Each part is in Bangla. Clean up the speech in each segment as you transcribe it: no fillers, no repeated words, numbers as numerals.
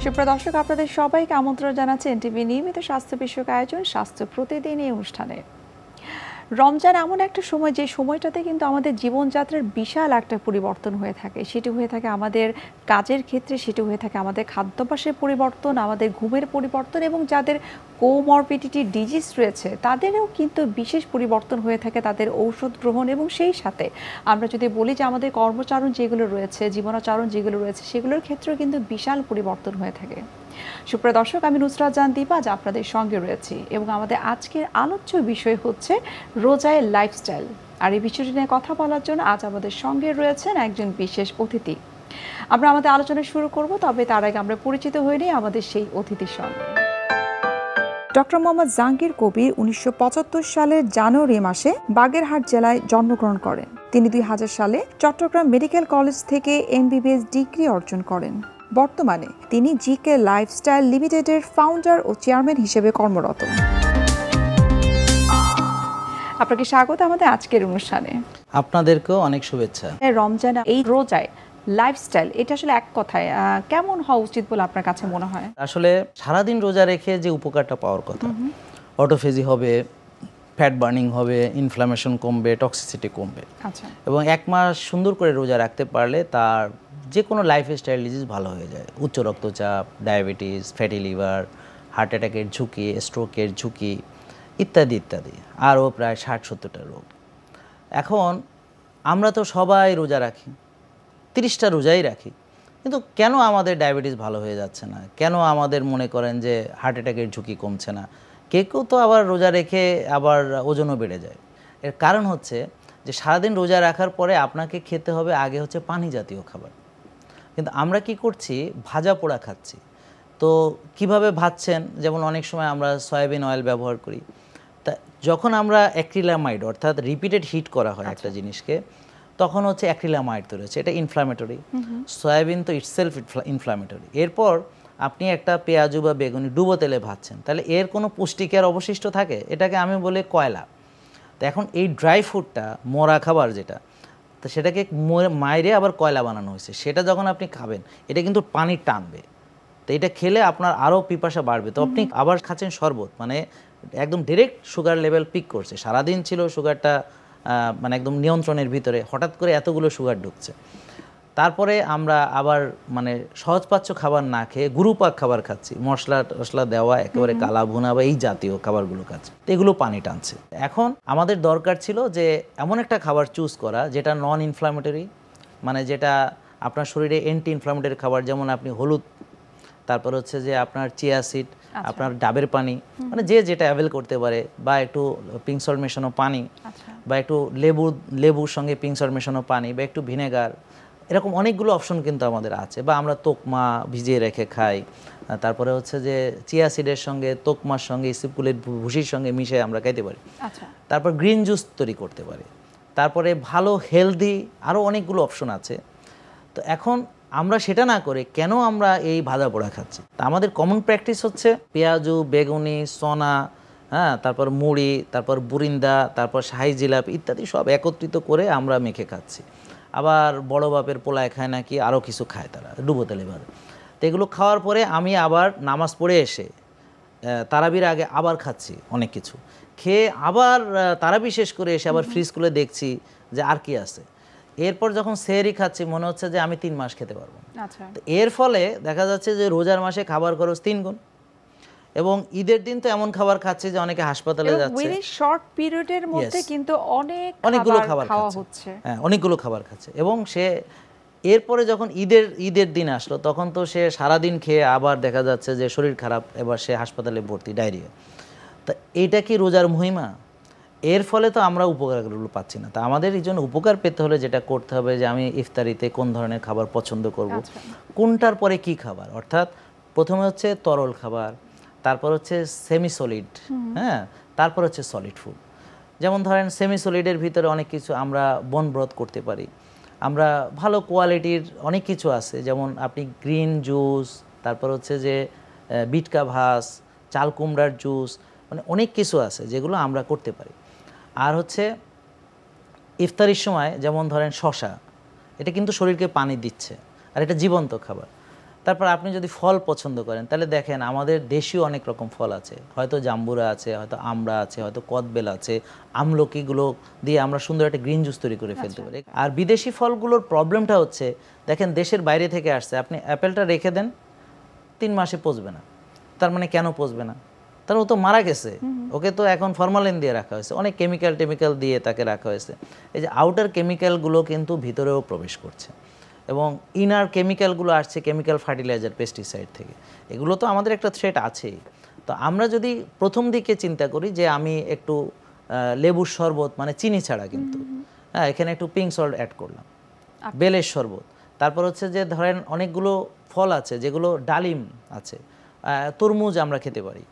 সুপ্রিয় দর্শক, আপনাদের সবাইকে আমন্ত্রণ জানাচ্ছি এনটিভি নিয়মিত স্বাস্থ্য বিষয়ক আয়োজন স্বাস্থ্য প্রতিদিন এই অনুষ্ঠানে। রমজান এমন একটা সময়, যে সময়টাতে কিন্তু আমাদের জীবনযাত্রার বিশাল একটা পরিবর্তন হয়ে থাকে। সেটি হয়ে থাকে আমাদের কাজের ক্ষেত্রে, সেটি হয়ে থাকে আমাদের খাদ্যাভ্যাসের পরিবর্তন, আমাদের ঘুমের পরিবর্তন, এবং যাদের কোমরবিডিটি ডিজিজ রয়েছে তাদেরও কিন্তু বিশেষ পরিবর্তন হয়ে থাকে তাদের ঔষধ গ্রহণ। এবং সেই সাথে আমরা যদি বলি যে আমাদের কর্মচারণ যেগুলো রয়েছে, জীবনাচরণ যেগুলো রয়েছে, সেগুলোর ক্ষেত্রেও কিন্তু বিশাল পরিবর্তন হয়ে থাকে। সুপ্রিয় দর্শক, আমি নুসরাত জাহান দীপা আজ আপনাদের সঙ্গে রয়েছি, এবং আমাদের আজকের আলোচ্য বিষয় হচ্ছে রোজায় লাইফস্টাইল। আর এই বিষয়টি নিয়ে কথা বলার জন্য আজ আমাদের সঙ্গে রয়েছেন একজন বিশেষ অতিথি। আমরা আমাদের আলোচনা শুরু করব, তবে তার আগে আমরা পরিচিত হয়ে নিই আমাদের সেই অতিথির সঙ্গে। ডক্টর মোহাম্মদ জাহাঙ্গীর কবির 1975 সালের জানুয়ারি মাসে বাগেরহাট জেলায় জন্মগ্রহণ করেন। তিনি 2000 সালে চট্টগ্রাম মেডিকেল কলেজ থেকে এমবিবিএস ডিগ্রি অর্জন করেন। বর্তমানে তিনি জিকে লাইফস্টাইল লিমিটেডের ফাউন্ডার ও চেয়ারম্যান হিসেবে কর্মরত। আপনাকে স্বাগত আমাদের আজকের অনুষ্ঠানে। আপনাদেরকেও অনেক শুভেচ্ছা। রমজান, এই রোজায় লাইফস্টাইল, এটা আসলে এক কথায় কেমন হওয়া উচিত বলে আপনার কাছে মনে হয়? আসলে সারাদিন রোজা রেখে যে উপকারটা পাওয়ার কথা, অটোফেজি হবে, ফ্যাট বার্নিং হবে, ইনফ্লামেশন কমবে, টক্সিসিটি কমবে। আচ্ছা। এবং 1 মাস সুন্দর করে রোজা রাখতে পারলে তার যে কোনো লাইফস্টাইল ডিজিজ ভালো হয়ে যায়। উচ্চ রক্তচাপ, ডায়াবেটিস, ফ্যাটি লিভার, হার্ট অ্যাটাকের ঝুঁকি, স্ট্রোকের ঝুঁকি ইত্যাদি ইত্যাদি, আরও প্রায় 60-70টা রোগ। এখন আমরা তো সবাই রোজা রাখি, 30টা রোজাই রাখি, কিন্তু কেন আমাদের ডায়াবেটিস ভালো হয়ে যাচ্ছে না? কেন আমাদের মনে করেন যে হার্ট অ্যাটাকের ঝুঁকি কমছে না? কেউ তো আবার রোজা রেখে আবার ওজনও বেড়ে যায়। এর কারণ হচ্ছে যে সারাদিন রোজা রাখার পরে আপনাকে খেতে হবে আগে হচ্ছে পানি জাতীয় খাবার, কিন্তু আমরা কি করছি, ভাজা পোড়া খাচ্ছি। তো কিভাবে ভাজছেন? যেমন অনেক সময় আমরা সয়াবিন অয়েল ব্যবহার করি। তা যখন আমরা অ্যাক্রিলামাইড অর্থাৎ রিপিটেড হিট করা হয় একটা জিনিসকে, তখন হচ্ছে অ্যাক্রিলামাইড তৈরি হচ্ছে, এটা ইনফ্লামেটরি। সয়াবিন তো ইটসেলফ ইনফ্লামেটরি। এরপর আপনি একটা পেঁয়াজু বা বেগুনি ডুবো তেলে ভাজছেন, তাহলে এর কোনো পুষ্টিকর অবশিষ্ট থাকে? এটাকে আমি বলি কয়লা। তো এখন এই ড্রাই ফ্রুটটা, মরা খাবার যেটা, তো সেটাকে মাইরে আবার কয়লা বানানো হয়েছে, সেটা যখন আপনি খাবেন এটা কিন্তু পানি টানবে। তো এটা খেলে আপনার আরও পিপাসা বাড়বে। তো আপনি আবার খাচ্ছেন শরবত, মানে একদম ডিরেক্ট সুগার লেভেল পিক করছে। সারাদিন ছিল সুগারটা মানে একদম নিয়ন্ত্রণের ভিতরে, হঠাৎ করে এতগুলো সুগার ঢুকছে। তারপরে আমরা আবার মানে সহজপাচ্য খাবার না খেয়ে গুরুপাক খাবার খাচ্ছি, মশলা টশলা দেওয়া একেবারে কালা ভুনা বা এই জাতীয় খাবারগুলো খাচ্ছি, তো এগুলো পানি টানছে। এখন আমাদের দরকার ছিল যে এমন একটা খাবার চুজ করা যেটা নন ইনফ্লামেটরি, মানে যেটা আপনার শরীরে অ্যান্টি ইনফ্লামেটরি খাবার, যেমন আপনি হলুদ, তারপর হচ্ছে যে আপনার চিয়া সিড, আপনার ডাবের পানি, মানে যে যেটা অ্যাভেল করতে পারে, বা একটু পিঙ্ক সল্ট মেশানো পানি, বা একটু লেবুর সঙ্গে পিঙ্ক সল্ট মেশানো পানি, বা একটু ভিনেগার, এরকম অনেকগুলো অপশন কিন্তু আমাদের আছে। বা আমরা তোকমা ভিজিয়ে রেখে খাই, তারপরে হচ্ছে যে চিয়া সিডের সঙ্গে, তোকমার সঙ্গে, ইসবগুলের ভুসির সঙ্গে মিশিয়ে আমরা খাইতে পারি। তারপর গ্রিন জুস তৈরি করতে পারি। তারপরে ভালো হেলদি আরও অনেকগুলো অপশন আছে। তো এখন আমরা সেটা না করে কেন আমরা এই ভাজা পোড়া খাচ্ছি? তা আমাদের কমন প্র্যাকটিস হচ্ছে পেঁয়াজু, বেগুনি, সোনা, তারপর মুড়ি, তারপর বুরিন্দা, তারপর শাহি জিলাপি ইত্যাদি সব একত্রিত করে আমরা মেখে খাচ্ছি। আবার বড় বাপের পোলায় খায় নাকি আরও কিছু খায় তারা, ডুবো তেলে ভাজা। তো এগুলো খাওয়ার পরে আমি আবার নামাজ পড়ে এসে তারাবির আগে আবার খাচ্ছি অনেক কিছু খেয়ে, আবার তারাবি শেষ করে এসে আবার ফ্রিজ খুলে দেখছি যে আর কি আছে। এরপর যখন সেহরি খাচ্ছি মনে হচ্ছে যে আমি 3 মাস খেতে পারবো। তো এর ফলে দেখা যাচ্ছে যে রোজার মাসে খাবার খরচ 3 গুণ, এবং ঈদের দিন তো এমন খাবার খাচ্ছে যে অনেকে হাসপাতালে যাচ্ছে। শর্ট পিরিয়ডের মধ্যে কিন্তু অনেকগুলো খাবার খাওয়া হচ্ছে, অনেকগুলো খাবার খাচ্ছে। এবং সে এরপরে যখন ঈদের দিন আসলো, তখন তো সে সারাদিন খেয়ে আবার দেখা যাচ্ছে যে শরীর খারাপ, এবার সে হাসপাতালে ভর্তি, ডায়রিয়া। তা এইটা কি রোজার মহিমা? এর ফলে তো আমরা উপকারগুলো পাচ্ছি না। তা আমাদের এই জন্য উপকার পেতে হলে যেটা করতে হবে যে আমি ইফতারিতে কোন ধরনের খাবার পছন্দ করব, কোনটার পরে কি খাবার, অর্থাৎ প্রথমে হচ্ছে তরল খাবার, তারপর হচ্ছে সেমি সলিড, তারপর হচ্ছে সলিড ফুড। যেমন ধরেন সেমি সলিডের ভিতরে অনেক কিছু আমরা বন ব্রথ করতে পারি, আমরা ভালো কোয়ালিটির অনেক কিছু আছে, যেমন আপনি গ্রিন জুস, তারপর হচ্ছে যে বিটকা ভাস, চাল কুমড়ার জুস, মানে অনেক কিছু আছে যেগুলো আমরা করতে পারি। আর হচ্ছে ইফতারির সময় যেমন ধরেন শশা, এটা কিন্তু শরীরকে পানি দিচ্ছে, আর এটা জীবন্ত খাবার। তারপর আপনি যদি ফল পছন্দ করেন তাহলে দেখেন আমাদের দেশীয় অনেক রকম ফল আছে, হয়তো জাম্বুরা আছে, হয়তো আমড়া আছে, হয়তো কদবেল আছে, আমলকিগুলো দিয়ে আমরা সুন্দর একটা গ্রিন জুস তৈরি করে ফেলতে পারি। আর বিদেশি ফলগুলোর প্রবলেমটা হচ্ছে দেখেন দেশের বাইরে থেকে আসছে, আপনি অ্যাপেলটা রেখে দেন 3 মাসে পচবে না। তার মানে কেন পচবে না? তার ও তো মারা গেছে, ওকে তো এখন ফরমালিন দিয়ে রাখা হয়েছে, অনেক কেমিক্যাল দিয়ে তাকে রাখা হয়েছে। এই যে আউটার কেমিক্যালগুলো কিন্তু ভিতরেও প্রবেশ করছে এবং ইনার কেমিক্যালগুলো আসছে কেমিক্যাল ফার্টিলাইজার, পেস্টিসাইড থেকে। এগুলো তো আমাদের একটা থ্রেট আছেই। তো আমরা যদি প্রথম দিকে চিন্তা করি যে আমি একটু লেবুর শরবত, মানে চিনি ছাড়া কিন্তু, হ্যাঁ, এখানে একটু পিঙ্ক সল্ট অ্যাড করলাম, বেলের শরবত, তারপর হচ্ছে যে ধরেন অনেকগুলো ফল আছে যেগুলো, ডালিম আছে, তরমুজ আমরা খেতে পারি,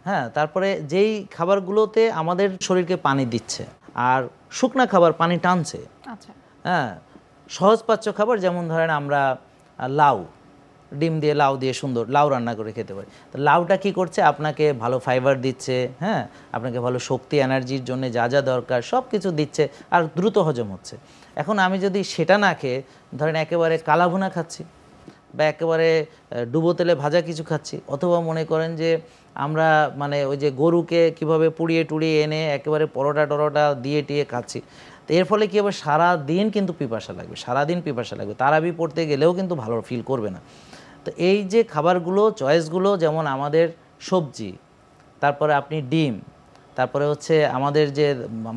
হ্যাঁ, তারপরে যেই খাবারগুলোতে আমাদের শরীরকে পানি দিচ্ছে আর শুকনা খাবার পানি টানছে, হ্যাঁ, সহজপাচ্য খাবার, যেমন ধরেন আমরা লাউ, ডিম দিয়ে লাউ দিয়ে সুন্দর লাউ রান্না করে খেতে পারি। তো লাউটা কি করছে, আপনাকে ভালো ফাইবার দিচ্ছে, হ্যাঁ, আপনাকে ভালো শক্তি এনার্জির জন্য যা যা দরকার সব কিছু দিচ্ছে আর দ্রুত হজম হচ্ছে। এখন আমি যদি সেটা না খেয়ে ধরেন একেবারে কালাভুনা খাচ্ছি বা একেবারে ডুবো তেলে ভাজা কিছু খাচ্ছি, অথবা মনে করেন যে আমরা মানে ওই যে গরুকে কিভাবে পুড়িয়ে টুড়িয়ে এনে একেবারে পরোটা দিয়ে টিয়ে খাচ্ছি, তো এর ফলে কী হবে, সারাদিন কিন্তু পিপাসা লাগবে, সারাদিন পিপাসা লাগবে, তারাবি পড়তে গেলেও কিন্তু ভালো ফিল করবে না। তো এই যে খাবারগুলো, চয়েসগুলো, যেমন আমাদের সবজি, তারপরে আপনি ডিম, তারপরে হচ্ছে আমাদের যে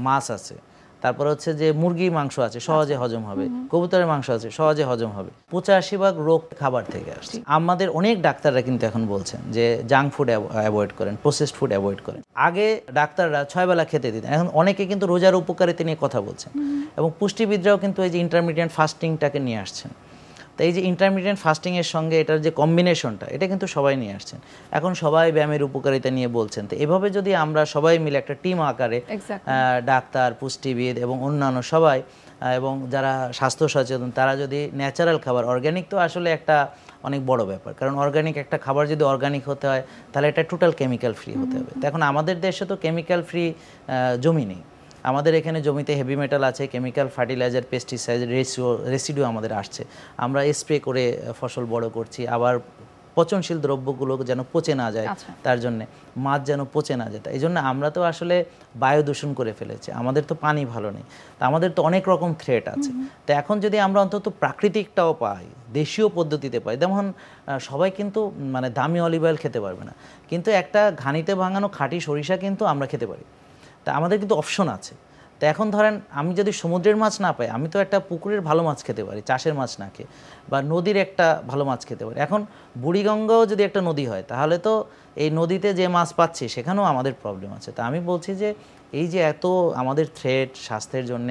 মাছ আছে, তারপরে হচ্ছে যে মুরগির মাংস আছে সহজে হজম হবে, কবুতরের মাংস আছে সহজে হজম হবে। 85% রোগ খাবার থেকে আসছে। আমাদের অনেক ডাক্তাররা কিন্তু এখন বলছেন যে জাঙ্ক ফুড অ্যাভয়েড করেন, প্রসেসড ফুড অ্যাভয়েড করেন। আগে ডাক্তাররা 6 বেলা খেতে দিতেন, এখন অনেকে কিন্তু রোজার উপকারিতা নিয়ে কথা বলছেন এবং পুষ্টিবিদরাও কিন্তু এই যে ইন্টারমিডিয়েন্ট ফাস্টিংটাকে নিয়ে আসছেন। তো এই যে ইন্টারমিডিয়েন্ট ফাস্টিংয়ের সঙ্গে এটার যে কম্বিনেশনটা, এটা কিন্তু সবাই নিয়ে আসছেন। এখন সবাই ব্যায়ামের উপকারিতা নিয়ে বলছেন। তো এভাবে যদি আমরা সবাই মিলে একটা টিম আকারে, ডাক্তার, পুষ্টিবিদ এবং অন্যান্য সবাই এবং যারা স্বাস্থ্য সচেতন, তারা যদি ন্যাচারাল খাবার, অর্গ্যানিক তো আসলে একটা অনেক বড় ব্যাপার, কারণ অর্গ্যানিক একটা খাবার যদি অর্গ্যানিক হতে হয় তাহলে এটা টোটাল কেমিক্যাল ফ্রি হতে হবে। তো এখন আমাদের দেশে তো কেমিক্যাল ফ্রি জমি নেই, আমাদের এখানে জমিতে হেভি মেটাল আছে, কেমিক্যাল ফার্টিলাইজার, পেস্টিসাইড, রেসিডিউ আমাদের আসছে, আমরা স্প্রে করে ফসল বড় করছি, আবার পচনশীল দ্রব্যগুলো যেন পচে না যায়, তার জন্য মাছ যেন পচে না যায়। এই জন্য আমরা তো আসলে বায়ু দূষণ করে ফেলেছি, আমাদের তো পানি ভালো নেই, তো আমাদের তো অনেক রকম থ্রেট আছে। তো এখন যদি আমরা অন্তত প্রাকৃতিকটাও পাই, দেশীয় পদ্ধতিতে পাই, যেমন সবাই কিন্তু মানে দামি অলিভ অয়েল খেতে পারবে না, কিন্তু একটা ঘানিতে ভাঙানো খাঁটি সরিষা কিন্তু আমরা খেতে পারি। তা আমাদের কিন্তু অপশন আছে। তো এখন ধরেন আমি যদি সমুদ্রের মাছ না পাই, আমি তো একটা পুকুরের ভালো মাছ খেতে পারি, চাষের মাছ না খেয়ে, বা নদীর একটা ভালো মাছ খেতে পারি। এখন বুড়িগঙ্গাও যদি একটা নদী হয়, তাহলে তো এই নদীতে যে মাছ পাচ্ছি সেখানেও আমাদের প্রবলেম আছে। তা আমি বলছি যে এই যে এত আমাদের থ্রেট স্বাস্থ্যের জন্য,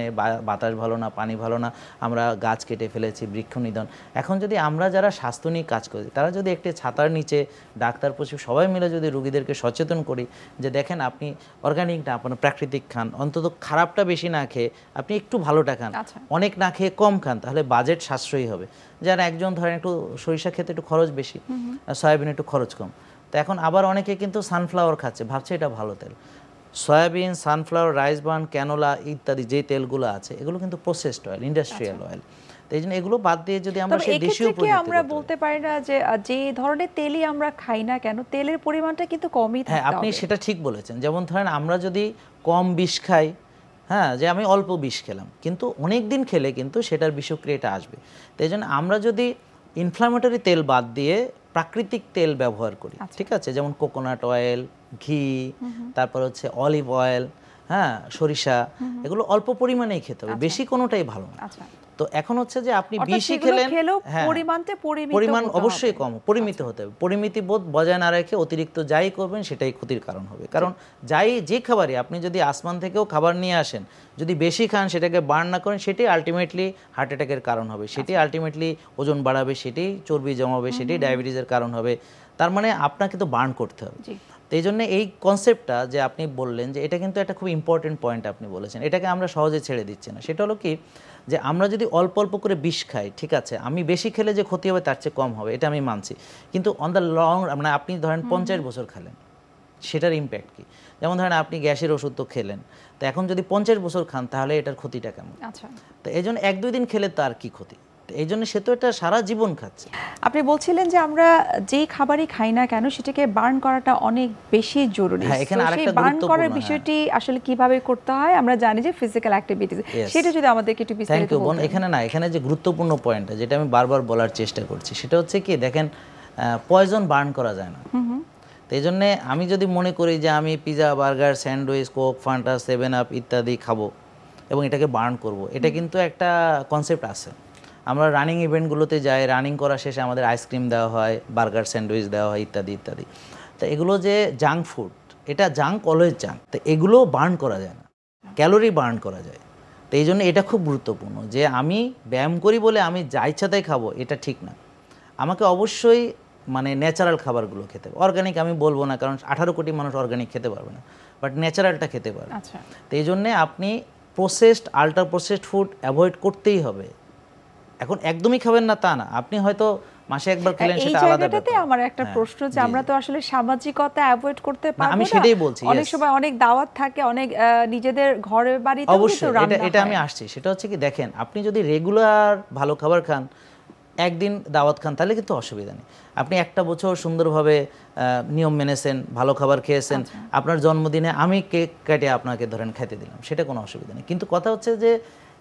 বাতাস ভালো না, পানি ভালো না, আমরা গাছ কেটে ফেলেছি, বৃক্ষ নিধন। এখন যদি আমরা যারা স্বাস্থ্য নিয়ে কাজ করি, তারা যদি একটি ছাতার নিচে ডাক্তার পশু সবাই মিলে যদি রোগীদেরকে সচেতন করি যে দেখেন আপনি অর্গানিক না, আপনার প্রাকৃতিক খান, অন্তত খারাপটা বেশি না খেয়ে আপনি একটু ভালোটা খান, অনেক না খেয়ে কম খান, তাহলে বাজেট সাশ্রয়ী হবে। যারা একজন ধরেন একটু সরিষা খেতে একটু খরচ বেশি, সয়াবিন একটু খরচ কম। তো এখন আবার অনেকে কিন্তু সানফ্লাওয়ার খাচ্ছে, ভাবছে এটা ভালো তেল। Soybean, sunflower, rice burn, canola ইত্যাদি যে তেলগুলো আছে, এগুলো কিন্তু প্রসেসড অয়েল, ইন্ডাস্ট্রিয়াল অয়েল। তো এই জন্য এগুলো বাদ দিয়ে যদি আমরা সেই দেশীয় পদ্ধতি, আমরা বলতে পারি না যে যে ধরনের তেলই আমরা খাই না কেন, তেলের পরিমাণটা কিন্তু কমই থাকতে হবে। হ্যাঁ, আপনি সেটা ঠিক বলেছেন। যেমন ধরেন আমরা যদি কম বিষ খাই, হ্যাঁ, যে আমি অল্প বিষ খেলাম, কিন্তু অনেক দিন খেলে কিন্তু সেটার বিষক্রিয়াটা আসবে। তো এই জন্য আমরা যদি ইনফ্লামেটরি তেল বাদ দিয়ে প্রাকৃতিক তেল ব্যবহার করি, ঠিক আছে, যেমন কোকোনাট অয়েল, ঘি, তারপর হচ্ছে অলিভ অয়েল, হ্যাঁ, সরিষা, এগুলো অল্প পরিমাণেই খেতে হবে, বেশি কোনোটাই ভালো না। তো এখন হচ্ছে যে আপনি বেশি খেলেন, পরিমাণ অবশ্যই কম, পরিমিত হতে হবে। পরিমিতি বোধ বজায় না রেখে অতিরিক্ত যাই করবেন সেটাই ক্ষতির কারণ হবে। কারণ যে খাবারই আপনি যদি আসমান থেকেও খাবার নিয়ে আসেন, যদি বেশি খান, সেটাকে বার্ন না করেন, সেটাই আলটিমেটলি হার্ট অ্যাটাকের কারণ হবে, সেটাই আলটিমেটলি ওজন বাড়াবে, সেটাই চর্বি জমাবে, সেটাই ডায়াবেটিসের কারণ হবে। তার মানে আপনাকে তো বার্ন করতে হবে। তো এই জন্য এই কনসেপ্টটা যে আপনি বললেন, যে এটা কিন্তু একটা খুব ইম্পর্টেন্ট পয়েন্ট আপনি বলেছেন, এটাকে আমরা সহজে ছেড়ে দিচ্ছি না। সেটা হলো কি, যে আমরা যদি অল্প অল্প করে বিষ খাই, ঠিক আছে, আমি বেশি খেলে যে ক্ষতি হবে তার চেয়ে কম হবে, এটা আমি মানছি, কিন্তু অন দ্য লং, মানে আপনি ধরেন 50 বছর খেলেন, সেটার ইম্প্যাক্ট কি? যেমন ধরেন আপনি গ্যাসের ওষুধ তো খেলেন, তো এখন যদি 50 বছর খান, তাহলে এটার ক্ষতিটা কেমন? তো এই জন্য 1-2 দিন খেলে তার কি ক্ষতি? এই জন্য সে তো এটা সারা জীবন খাচ্ছে। আপনি বলছিলেন যে আমরা যেই খাবারই খাই না কেন সেটাকে বার্ন করাটা অনেক বেশি জরুরি। হ্যাঁ, এখানে আরেকটা বার্ন গুরুত্বপূর্ণ, করার বিষয়টি আসলে কিভাবে করতে হয় আমরা জানি যে ফিজিক্যাল অ্যাক্টিভিটিস, সেটা যদি আমাদেরকে একটু বিস্তারিত বলতেন। এখানে না, এখানে যে গুরুত্বপূর্ণ পয়েন্টটা যেটা আমি বারবার বলার চেষ্টা করছি সেটা হচ্ছে কি, দেখেন পয়জন বার্ন করা যায় না। তো এই জন্যে আমি যদি মনে করি যে আমি pizza, burger, sandwich, Coke, Fanta, 7 up ইত্যাদি খাবো এবং এটাকে বার্ন করব, এটা কিন্তু একটা কনসেপ্ট আছে। আমরা রানিং ইভেন্টগুলোতে যাই, রানিং করা শেষে আমাদের আইসক্রিম দেওয়া হয়, বার্গার, স্যান্ডউইচ দেওয়া হয় ইত্যাদি ইত্যাদি। তো এগুলো যে জাঙ্ক ফুড, এটা জাঙ্ক, অলওয়েজ জাঙ্ক। তো এগুলো বার্ন করা যায় না, ক্যালোরি বার্ন করা যায়। তো এই জন্য এটা খুব গুরুত্বপূর্ণ যে আমি ব্যায়াম করি বলে আমি যা ইচ্ছা তাই খাবো, এটা ঠিক না। আমাকে অবশ্যই মানে ন্যাচারাল খাবারগুলো খেতে হবে। অর্গানিক আমি বলবো না, কারণ 18 কোটি মানুষ অর্গানিক খেতে পারবে না, বাট ন্যাচারালটা খেতে পারবে। তো এই জন্যে আপনি processed, ultra processed food avoid করতেই হবে। এখন একদমই খাবেন না তা না, আপনি হয়তো মাসে একবার খেলেন, সেটা আলাদা ব্যাপার। এইটাতে আমার একটা প্রশ্ন যে আমরা তো আসলে সামাজিকতা অ্যাভয়েড করতে পারবো না। আমি সেটাই বলছি, অনেক সময় অনেক দাওয়াত থাকে, অনেক নিজেদের ঘরে বাড়িতে অবশ্যই এটা আমি আসছি। সেটা হচ্ছে কি, দেখেন আপনি যদি রেগুলার ভালো খাবার খান, একদিন দাওয়াত খান, তাহলে কিন্তু অসুবিধা নেই। আপনি একটা বছর সুন্দরভাবে নিয়ম মেনেছেন, ভালো খাবার খেয়েছেন, আপনার জন্মদিনে আমি কেক কেটে আপনাকে ধরেন খেতে দিলাম, সেটা কোনো অসুবিধা নেই। কিন্তু কথা হচ্ছে যে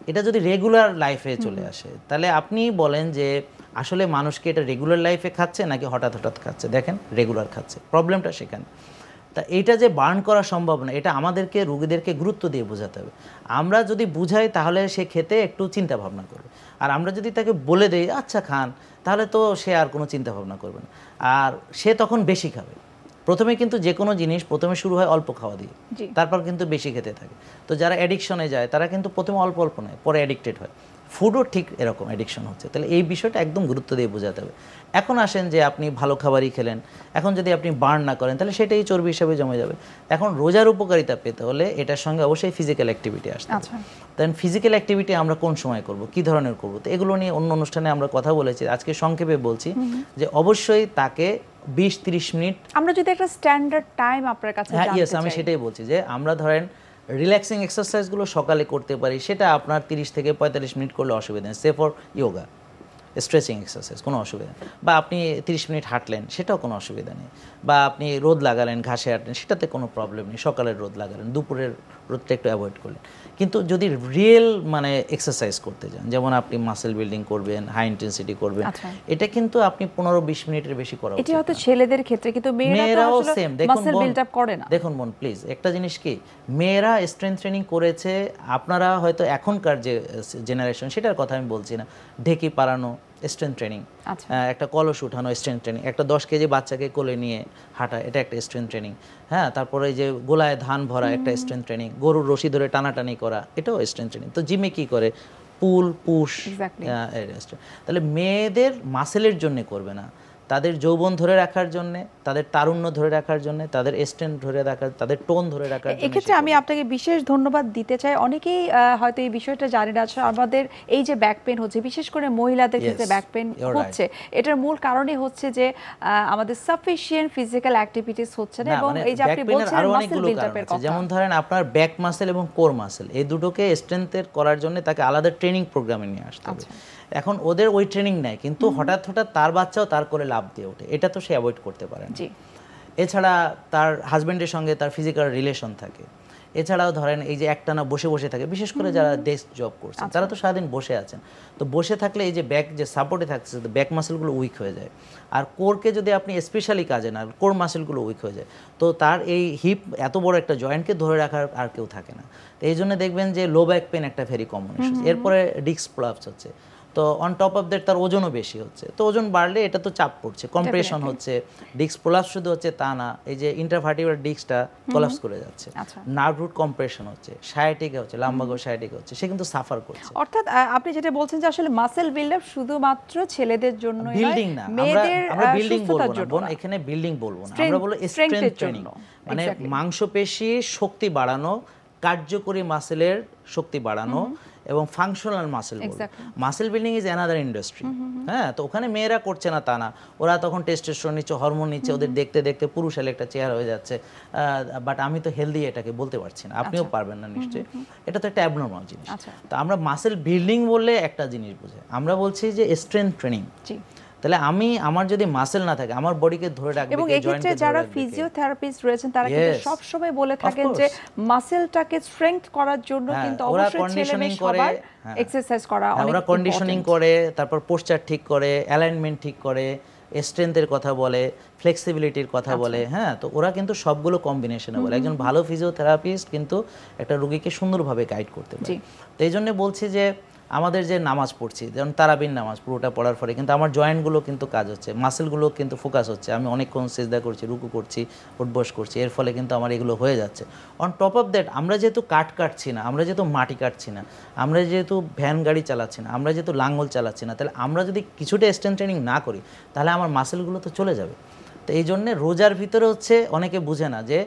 এটা যদি রেগুলার লাইফে চলে আসে, তাহলে আপনি বলেন যে আসলে মানুষকে এটা রেগুলার লাইফে খাচ্ছে নাকি হঠাৎ হঠাৎ খাচ্ছে। দেখেন রেগুলার খাচ্ছে, প্রবলেমটা সেখানে। তা এইটা যে বার্ন করা সম্ভব না, এটা আমাদেরকে রোগীদেরকে গুরুত্ব দিয়ে বোঝাতে হবে। আমরা যদি বুঝাই তাহলে সে খেতে একটু চিন্তা ভাবনা করবে, আর আমরা যদি তাকে বলে দেই আচ্ছা খান, তাহলে তো সে আর কোনো চিন্তা ভাবনা করবে না, আর সে তখন বেশি খাবে। প্রথমে কিন্তু যে কোনো জিনিস প্রথমে শুরু হয় অল্প খাওয়া দিয়ে, তারপর কিন্তু বেশি খেতে থাকে। তো যারা অ্যাডিকশনে যায় তারা কিন্তু প্রথমে অল্প অল্প নেয়, পরে অ্যাডিক্টেড হয়। ফুডও ঠিক এরকম অ্যাডিকশন হচ্ছে। তাহলে এই বিষয়টা একদম গুরুত্ব দিয়ে বোঝাতে হবে। এখন আসেন যে আপনি ভালো খাবারই খেলেন, এখন যদি আপনি বার্ন না করেন তাহলে সেটাই চর্বি হিসাবে জমে যাবে। এখন রোজার উপকারিতা পেতে হলে এটার সঙ্গে অবশ্যই ফিজিক্যাল অ্যাক্টিভিটি আসতে হবে। দেন ফিজিক্যাল অ্যাক্টিভিটি আমরা কোন সময় করব, কি ধরনের করব, তো এগুলো নিয়ে অন্য অনুষ্ঠানে আমরা কথা বলেছি। আজকে সংক্ষেপে বলছি যে অবশ্যই তাকে 20-30 মিনিট, আমরা যদি একটা স্ট্যান্ডার্ড টাইম আপনার কাছে জানতে চাই। আমি সেটাই বলছি যে আমরা ধরেন রিল্যাক্সিং এক্সারসাইজগুলো সকালে করতে পারি, সেটা আপনার 30 থেকে 45 মিনিট করলে অসুবিধা নেই। সে ফর ইয়োগা, স্ট্রেচিং এক্সারসাইজ, কোনো অসুবিধা নেই। বা আপনি 30 মিনিট হাঁটলেন, সেটাও কোনো অসুবিধা নেই। বা আপনি রোদ লাগালেন, ঘাসে হাঁটলেন, সেটাতে কোনো প্রবলেম নেই। সকালের রোদ লাগালেন, দুপুরের রোদটা একটু অ্যাভয়েড করলেন। কিন্তু যদি রিয়েল মানে এক্সারসাইজ করতে যান, যেমন আপনি মাসেল বিল্ডিং করবেন, হাই ইন্টেন্সিটি করবেন, এটা কিন্তু আপনি 15-20 মিনিটের বেশি করা উচিত। এটা হয়তো ছেলেদের ক্ষেত্রে, কিন্তু মেয়েরাও সেম। মাসেল বিল্ড আপ করে না। দেখুন বোন, প্লিজ একটা জিনিস কি, মেয়েরা স্ট্রেংথ ট্রেনিং করেছে, আপনারা হয়তো এখনকার যে জেনারেশন সেটার কথা আমি বলছি না, ঢেকি পারানো স্ট্রেংথ ট্রেনিং, একটা কলস উঠানো স্ট্রেংথ ট্রেনিং, একটা 10 কেজি বাচ্চাকে কোলে নিয়ে হাঁটা, এটা একটা স্ট্রেংথ ট্রেনিং। হ্যাঁ, তারপরে এই যে গোলায় ধান ভরা, একটা স্ট্রেংথ ট্রেনিং। গরুর রশি ধরে টানাটানি করা, এটাও স্ট্রেংথ ট্রেনিং। তো জিমে কি করে, পুল পুশ। তাহলে মেয়েদের মাসেলের জন্য করবে না, তাদের যৌবন ধরে রাখার জন্য, তাদের তারুণ্য ধরে রাখার জন্য, তাদের স্ট্রেংথ ধরে রাখার, তাদের টোন ধরে রাখার জন্য। এক্ষেত্রে আমি আপনাকে বিশেষ ধন্যবাদ দিতে চাই। অনেকেই হয়তো এই বিষয়টা জানে না। আমাদের এই যে ব্যাক পেন হচ্ছে, বিশেষ করে মহিলাদের ক্ষেত্রে ব্যাক পেন হচ্ছে, এটার মূল কারণই হচ্ছে যে আমাদের সাফিশিয়েন্ট ফিজিক্যাল অ্যাক্টিভিটিস হচ্ছে না। এবং এই যে আপনি বলছেন মাসেল বিল্ড আপের কথা, যেমন ধরেন আপনার ব্যাক মাসেল এবং কোর মাসেল, এই দুটোকে স্ট্রেংথের করার জন্য তাকে আলাদা ট্রেনিং প্রোগ্রামে নিয়ে আসতে হবে। এখন ওদের ওই ট্রেনিং নেয়, কিন্তু হঠাৎ হঠাৎ তার বাচ্চাও তার করে লাভ দিয়ে ওঠে, এটা তো সে অ্যাভয়েড করতে পারে না। এছাড়া তার হাজবেন্ডের সঙ্গে তার ফিজিক্যাল রিলেশন থাকে। এছাড়াও ধরেন এই যে একটানা বসে বসে থাকে, বিশেষ করে যারা ডেস্ক জব করছেন তারা তো সারাদিন বসে আছেন। তো বসে থাকলে এই যে ব্যাক যে সাপোর্টে থাকছে, ব্যাক মাসেলগুলো উইক হয়ে যায়। আর কোরকে যদি আপনি স্পেশালি কাজে না, কোর মাসেলগুলো উইক হয়ে যায়, তো তার এই হিপ এত বড় একটা জয়েন্টকে ধরে রাখার আর কেউ থাকে না। তো এই জন্য দেখবেন যে লো ব্যাক পেন একটা ভেরি কমন ইস্যু। এরপরে ডিস্ক প্রলাপস হচ্ছে, তো অন টপ অফ দ্যাট তার ওজনও বেশি হচ্ছে। তো ওজন বাড়লে এটা তো চাপ পড়ছে, কম্প্রেশন হচ্ছে, ডিস্ক প্রলাপস শুধু হচ্ছে তা না, এই যে ইন্টারভার্টিব্রাল ডিস্কটা কোলাপস করে যাচ্ছে, নার্ভ রুট কম্প্রেশন হচ্ছে, সায়াটিকা হচ্ছে, লাম্বাগো সায়াটিকা হচ্ছে, সে কিন্তু সাফার করছে। অর্থাৎ আপনি যেটা বলছেন যে আসলে মাসেল বিল্ড আপ শুধুমাত্র ছেলেদের জন্য নয়, বিল্ডিং না, আমরা বিল্ডিং বলবো না বোন, এখানে বিল্ডিং বলবো না, আমরা বলবো স্ট্রেংথ ট্রেনিং, মানে মাংসপেশি শক্তি বাড়ানো, কার্যকরী মাসেলের শক্তি বাড়ানো এবং functional muscle. Muscle building is another industry. হ্যাঁ, তো ওখানে মেয়েরা করছে না তা না, ওরা তখন টেস্টোস্টেরন নিচ্ছে, হরমোন নিচ্ছে, ওদের দেখতে দেখতে পুরুষালে একটা চেহারা হয়ে যাচ্ছে। বাট আমি তো হেলদি এটাকে বলতে পারছি না, আপনিও পারবেন না নিশ্চয়ই, এটা তো একটা অ্যাবনর্মাল জিনিস। তো আমরা মাসেল বিল্ডিং বললে একটা জিনিস বুঝে, আমরা বলছি যে স্ট্রেংথ ট্রেনিং। তাহলে আমি আমার যদি মাসেল না থাকে, আমার বডিকে ধরে রাখবে। এবং এক্ষেত্রে যারা ফিজিওথেরাপিস্ট রয়েছেন তারা কিন্তু সব সময় বলে থাকেন যে মাসেলটাকে স্ট্রেংথ করার জন্য কিন্তু অবশ্যই ছেলেমেয়ে সবার এক্সারসাইজ করা অনেক ওরা কন্ডিশনিং করে, তারপর পোস্চার ঠিক করে, অ্যালাইনমেন্ট ঠিক করে, স্ট্রেংথের কথা বলে, ফ্লেক্সিবিলিটির কথা বলে। হ্যাঁ, তো ওরা কিন্তু সবগুলো কম্বিনেশনে বলে। একজন ভালো ফিজিওথেরাপিস্ট কিন্তু একটা রোগীকে সুন্দরভাবে গাইড করতে পারে। তো এই জন্য বলছি যে আমাদের যে নামাজ পড়ছি, যেমন তারাবির নামাজ, পুরোটা পড়ার পরে কিন্তু আমার জয়েন্টগুলো কিন্তু কাজ হচ্ছে, মাসেলগুলো কিন্তু ফোকাস হচ্ছে, আমি অনেকক্ষণ সিজদা করছি, রুকু করছি, উঠবস করছি, এর ফলে কিন্তু আমার এগুলো হয়ে যাচ্ছে। অন টপ অফ দ্যাট আমরা যেহেতু কাটছি না, আমরা যেহেতু মাটি কাটছি না, আমরা যেহেতু ভ্যান গাড়ি চালাচ্ছি না, আমরা যেহেতু লাঙ্গল চালাচ্ছি না, তাহলে আমরা যদি কিছুটা স্ট্রেংথ ট্রেনিং না করি তাহলে আমার মাসেলগুলো তো চলে যাবে। তো এই জন্যে রোজার ভিতরে হচ্ছে অনেকে বুঝে না যে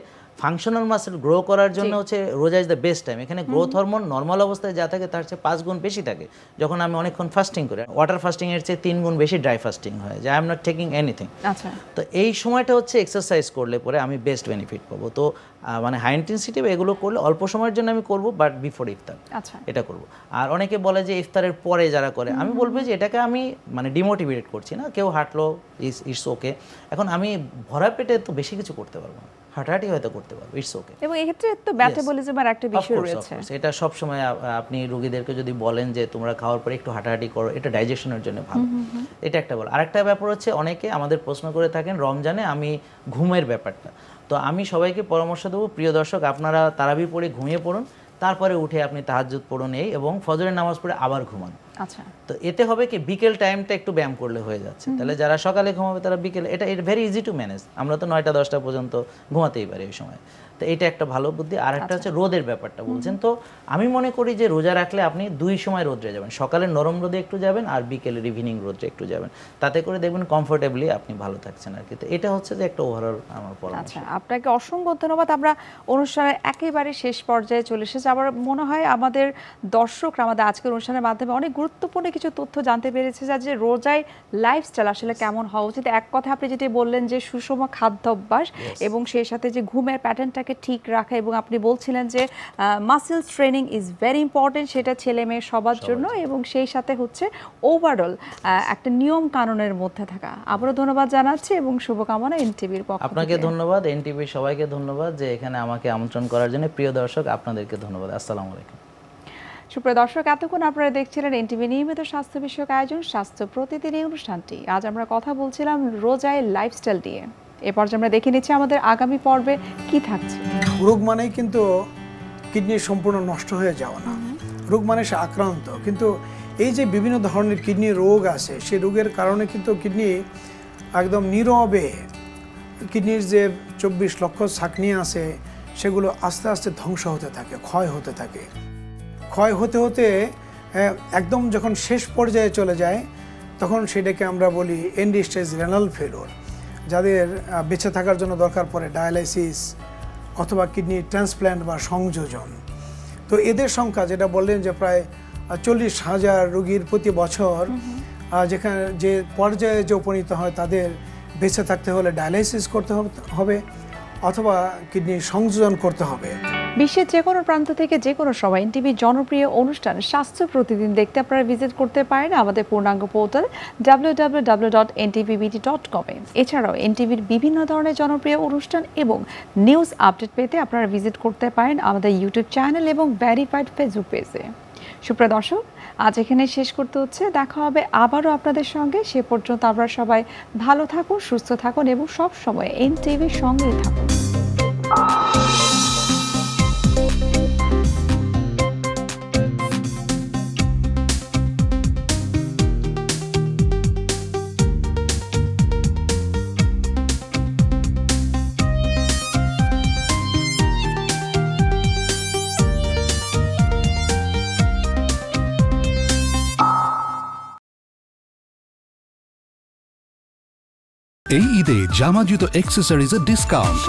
ফাংশনাল মাসেল গ্রো করার জন্য হচ্ছে রোজা ইজ দ্য বেস্ট টাইম। এখানে গ্রোথ হরমোন নর্মাল অবস্থায় যা থাকে তার চেয়ে 5 গুণ বেশি থাকে যখন আমি অনেকক্ষণ ফাস্টিং করি। ওয়াটার ফাস্টিং এর চেয়ে 3 গুণ বেশি ড্রাই ফাস্টিং হয়, যে I am not taking anything. আচ্ছা, তো এই সময়টা হচ্ছে এক্সারসাইজ করলে পরে আমি বেস্ট বেনিফিট পাবো। তো মানে হাই ইন্টেন্সিটি এগুলো করলে অল্প সময়ের জন্য আমি করব, বাট বিফোর ইফতার এটা করব। আর অনেকে বলে যে ইফতারের পরে যারা করে, আমি বলবো যে এটাকে আমি মানে ডিমোটিভেট করছি না, কেউ হাঁটলো ইটস ওকে। এখন আমি ভরা পেটে তো বেশি কিছু করতে পারবো না, হাঁটাহাঁটি হয়তো করতে পারবো, ইটস ওকে। এবং এই ক্ষেত্রে তো মেটাবলিজমের একটা বিষয় রয়েছে, এটা সব সময় আপনি রোগীদেরকে যদি বলেন যে তোমরা খাওয়ার পরে একটু হাঁটাহাঁটি করো, এটা ডাইজেশনের জন্য ভালো, এটা একটা বল। আরেকটা ব্যাপার হচ্ছে অনেকে আমাদের প্রশ্ন করে থাকেন রমজানে আমি ঘুমের ব্যাপারটা, তো আমি সবাইকে পরামর্শ দেবো, প্রিয় দর্শক আপনারা তারাবি পড়ে ঘুমিয়ে পড়ুন, তারপরে উঠে আপনি তাহাজ্জুদ পড়ুন এবং ফজরের নামাজ পড়ে আবার ঘুমান। আচ্ছা, তো এতে হবে কি বিকেল টাইমটা একটু ব্যায়াম করলে হয়ে যাচ্ছে। তাহলে যারা সকালে ঘুমাবে তারা বিকেলে, এটা ভেরি ইজি টু ম্যানেজ। আমরা তো 9টা 10টা পর্যন্ত ঘুমাতেই পারি এই সময়, তো এটা একটা ভালো বুদ্ধি। আর একটা হচ্ছে রোদের ব্যাপারটা বলছেন, তো আমি মনে করি যে রোজা রাখলে আপনি 2 সময় রোদে যাবেন, সকালে নরম রোদে একটু যাবেন আর বিকেলের ইভিনিং রোদে একটু যাবেন, তাতে করে দেখবেন কমফোর্টেবলি আপনি ভালো থাকছেন আর কি। তো এটা হচ্ছে যে একটা ওভারঅল আমার পরামর্শ। আচ্ছা, আপনাকে অসংখ্য ধন্যবাদ। আমরা অনুষ্ঠানের একেবারে শেষ পর্যায়ে চলে এসেছি। আমার মনে হয় আমাদের দর্শকরা আমাদের আজকের অনুষ্ঠানের মাধ্যমে অনেক গুরুত্বপূর্ণ কিছু তথ্য জানতে পেরেছে, যে রোজায় লাইফস্টাইল আসলে কেমন হওয়া উচিত। এক কথা আপনি যেটি বললেন যে সুষম খাদ্যাভ্যাস এবং সেই সাথে যে ঘুমের প্যাটার্নটাকে ঠিক রাখা, এবং আপনি বলছিলেন যে muscle training is very important, সেটা ছেলে মেয়ে সবার জন্য, এবং সেই সাথে হচ্ছে ওভারঅল একটা নিয়ম কানুনের মধ্যে থাকা। আবারও ধন্যবাদ জানাচ্ছি এবং শুভকামনা এনটিভির পক্ষ থেকে। আপনাকে ধন্যবাদ, এনটিভির সবাইকে ধন্যবাদ যে এখানে আমাকে আমন্ত্রণ করার জন্য। প্রিয় দর্শক আপনাদেরকে ধন্যবাদ। আসসালামু আলাইকুম। সুপ্রিয় দর্শক, এতক্ষণ আপনারা দেখছিলেন এনটিভি নিয়মিত স্বাস্থ্য বিষয়ক আয়োজন স্বাস্থ্য প্রতিদিন এই অনুষ্ঠানটি। আজ আমরা কথা বলছিলাম রোজায় লাইফস্টাইল নিয়ে। এ পর্যায়ে আমরা দেখে নিচ্ছি আমাদের আগামী পর্বে কি থাকছে। রোগ মানেই কিন্তু কিডনি সম্পূর্ণ নষ্ট হয়ে যাওয়া না, রোগ মানে সে আক্রান্ত। কিন্তু এই যে বিভিন্ন ধরনের কিডনি রোগ আছে, সেই রোগের কারণে কিন্তু কিডনি একদম নীরবে, কিডনির যে 24 লক্ষ ছাঁকনি আছে সেগুলো আস্তে আস্তে ধ্বংস হতে থাকে, ক্ষয় হতে থাকে। ক্ষয় হতে হতে একদম যখন শেষ পর্যায়ে চলে যায় তখন সেটাকে আমরা বলি এন্ড স্টেজ রেনাল ফেলিওর। যাদের বেঁচে থাকার জন্য দরকার পড়ে ডায়ালাইসিস অথবা কিডনি ট্রান্সপ্ল্যান্ট বা সংযোজন। তো এদের সংখ্যা যেটা বললেন যে প্রায় 40,000 রোগীর প্রতি বছর, যেখানে যে পর্যায়ে যে উপনীত হয় তাদের বেঁচে থাকতে হলে ডায়ালাইসিস করতে হবে অথবা কিডনি সংযোজন করতে হবে। বিশ্বের যে কোনো প্রান্ত থেকে যে কোনো সময় এনটিভির জনপ্রিয় অনুষ্ঠান স্বাস্থ্য প্রতিদিন দেখতে আপনারা ভিজিট করতে পারেন আমাদের পূর্ণাঙ্গ পোর্টাল www.ntvbt.com এ। এছাড়াও এনটিভির বিভিন্ন ধরনের জনপ্রিয় অনুষ্ঠান এবং নিউজ আপডেট পেতে আপনারা ভিজিট করতে পারেন আমাদের ইউটিউব চ্যানেল এবং ভেরিফাইড ফেসবুক পেজে। সুপ্রিয় দর্শক, আজ এখানে শেষ করতে হচ্ছে। দেখা হবে আবারও আপনাদের সঙ্গে। সে পর্যন্ত আপনারা সবাই ভালো থাকুন, সুস্থ থাকুন এবং সব সময় এনটিভির সঙ্গেই থাকুন। এই ঈদে জামা জুতো অ্যাক্সেসরিজের ডিসকাউন্ট।